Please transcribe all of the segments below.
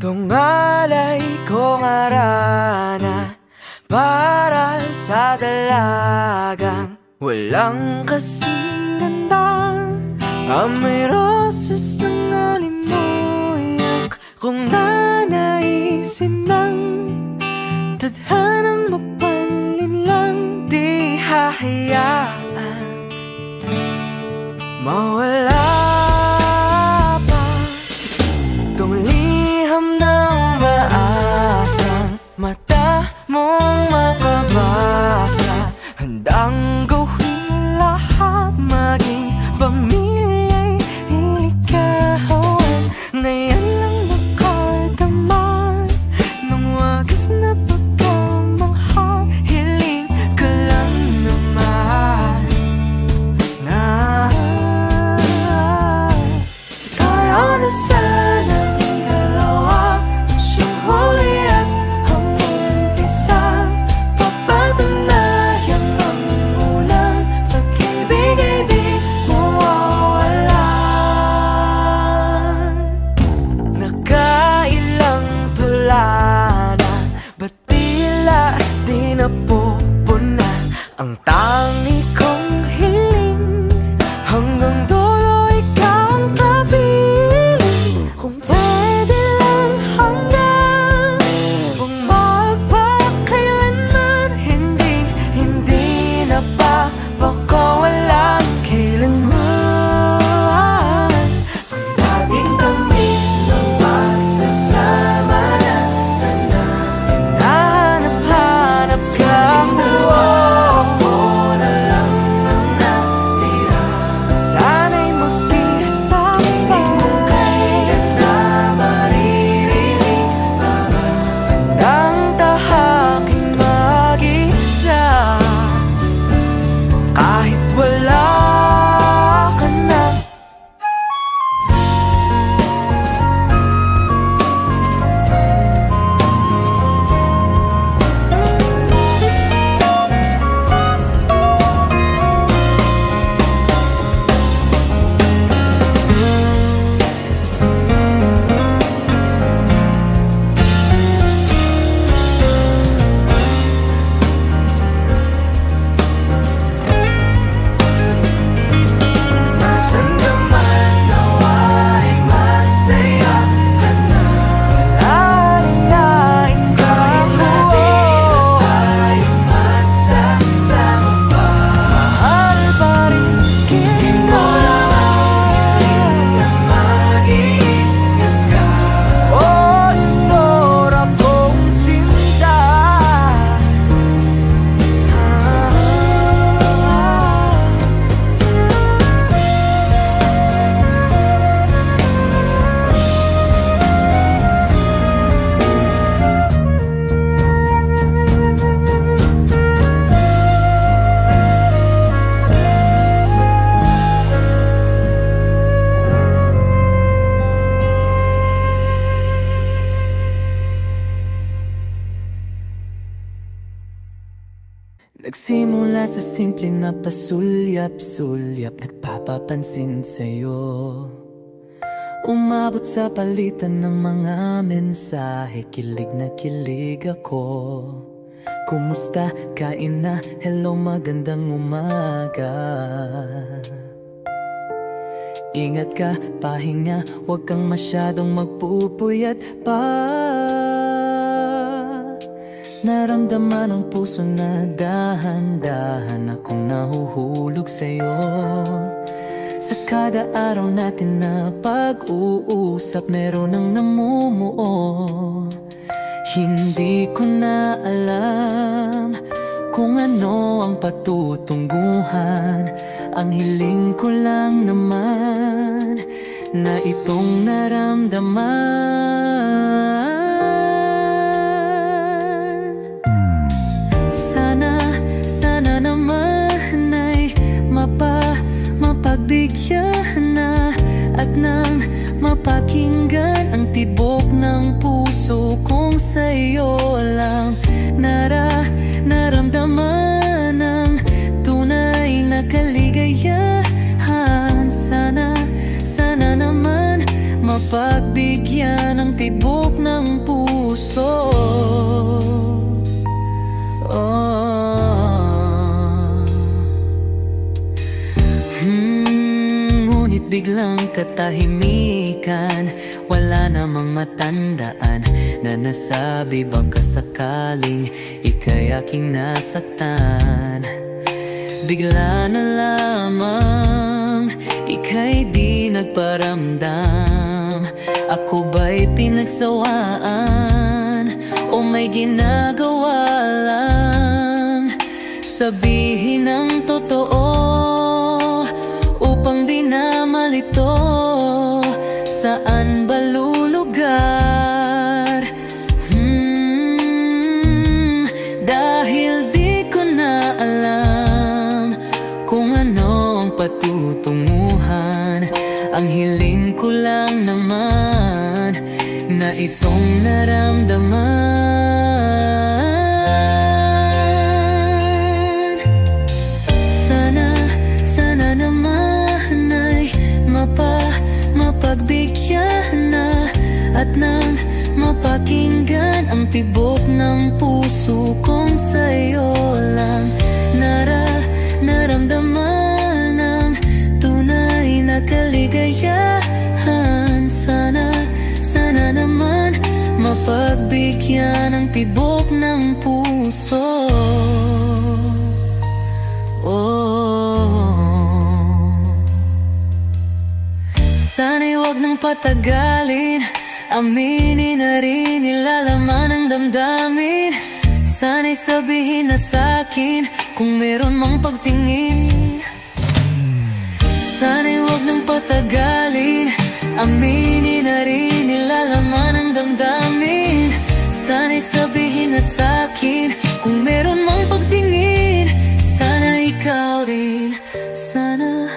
Tungalay kong arana para sa dalagang walang kasing ganda. Amoy roses ang alimoyak kung nanaisin ng tadhanang mapalin lang. Di hahayaan mawala pa tong liham na umaasang mata mong makabasa. Handang gawin lahat, maging pamilya'y niligawan. Ngayon lang nakadaman ng wagas na pagkamahal. Hiling ka lang naman na tayo na sana dalawa. Siyang huli at ang umpisa, papatunayan ang unang pag-ibig ay di mawawalan. Nakailang tula na, ba't tila di napupuna ang tangi kong hiling? Hanggang dulo ikaw ang kapiling. Kung pwede lang hanggang magpakailanman, hindi na pa baka walang kailanman. Ang dating tamis ng pagsasama na sana hinahanap-hanap sa buwan ko na lang ang natira. Sana'y magkita pa, di mo kailan na maririnig ang tahaking mag-isa. Kahit wala ka na, nasan naman nawa'y masaya ka na. Malalaing ka mo, tayo magsasama pa. Mahal pa rin kita, na mag-iingat ka. O linor akong sinta. Nagsimula sa simple na pasulyap-sulyap, nagpapapansin sa'yo. Umabot sa palitan ng mga mensahe, kilig na kilig ako. Kumusta? Kain na? Hello, magandang umaga. Ingat ka, pahinga, huwag kang masyadong magpupuyat pa. Naramdaman ang puso na dahan-dahan akong nahuhulog sa'yo. Sa kada araw natin na pag-uusap, meron ang namumuo. Hindi ko na alam kung ano ang patutungguhan. Ang hiling ko lang naman na itong naramdaman. Sana naman ay mapagbigyan na at nang mapakinggan ang tibok ng puso kong sa'yo lang naramdaman ang tunay na kaligayahan. Sana naman mapagbigyan ng tibok ng puso. Ngunit biglang katahimikan, wala namang matandaan na nasabi baka sakaling ika'y aking nasaktan. Bigla na lamang ika'y di nagparamdam. Ako ba'y pinagsawaan o may ginagawa lang? Sabihin ang totoo upang di na malito. Saan ba lulugar? Dahil di ko na alam kung ano ang patutunguhan. Ang hiling ko lang naman na itong naramdaman. Sana naman ay mapagbigyan na at nang mapakinggan ang tibok ng puso kong sa'yo lang naramdaman ang tunay na kaligayahan. Sana naman mapagbigyan ng tibok ng puso. Sana'y wag nang patagalin, aminin na rin nilalaman ng damdamin. Sana'y sabihin na sa'kin kung meron mang pagtingin. Sana'y wag nang patagalin, aminin na rin nilalaman ng damdamin. Sana'y sabihin na sa'kin kung meron mang pagtingin. Sana ikaw rin, sana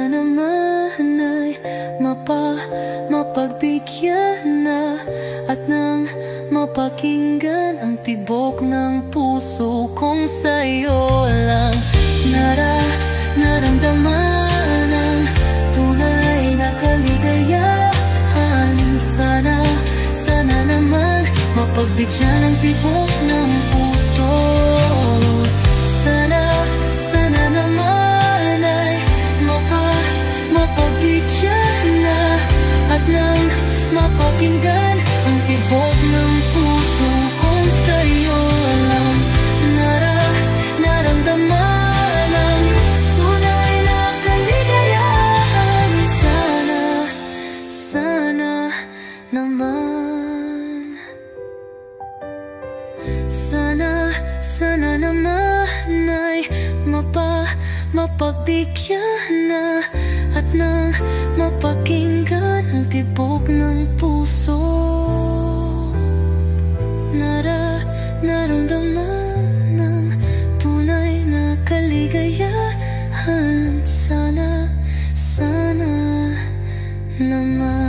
naman ay mapagbigyan na at nang mapakinggan ang tibok ng puso kong sa'yo lang naramdaman ang tunay na kaligayahan. Sana naman mapagbigyan ang tibok ng puso. Sana naman ay mapagbigyan na at nang mapakinggan ang tibok ng puso kong sa'yo lang naramdaman ang tunay na kaligayahan. Sana naman, sana naman ay mapagbigyan na at nang mapakinggan ang tibok ng puso. Naramdaman ang tunay na kaligayahan. Sana naman.